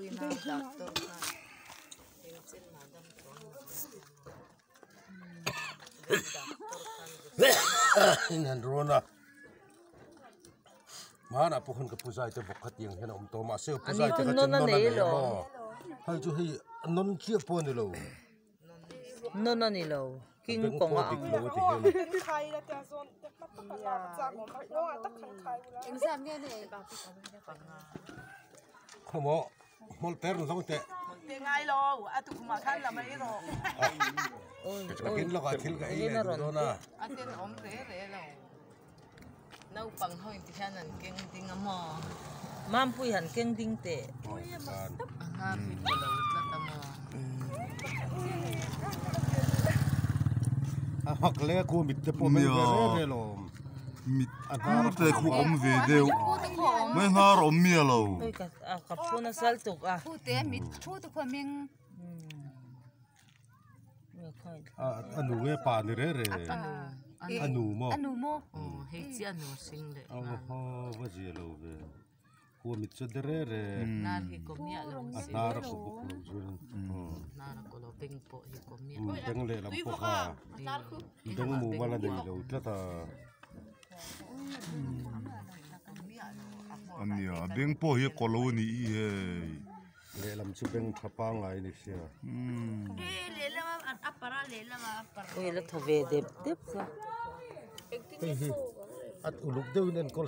pui na doctor ka pencil madam Inhan rona. Mana pukun ke pusai te bokat yang hena to ma se pusai te ka non na lo. Hai chu hi non chia po ni lo. Non ni lo. King kong ang. khai ra ta zon te pa pa la cha mo ma lo ta khang khai la. Exam nghe này. Khomo mol per no te. Te ngai lo a tu ma khan la mai ro. Oi. Ka kin lo ka thil ka ai rona. Aten om re lo. Nau pang hoi ti hanan keng ding amo. Mam pui han keng ding te. Aha pi ko lo la ta mo. Hoặc lẽ cô mít te po men re lo. Mít te khu om ve deu. Mai ngar om mia lo. Oi ka puna sal tuk a. Khu te mít khu tu kwa ming. Anu nge pa ni re. Anu mo. Anu mo. Hei chi anu sing le. Wa ji lo ve. Khu mít chu de re. Nar hi ko mia lo. Nar ko buk lo chu. Nar ko lo ping po hi ko mia. Deng le lam po ka. Deng mu mala dei lo tla ta. Ania beng po hi koloni i he. Le lam chu beng thapa ngai ni sia. Le la ma apara le la ma apara. Oi la thave dep sa. At uluk deu nen kol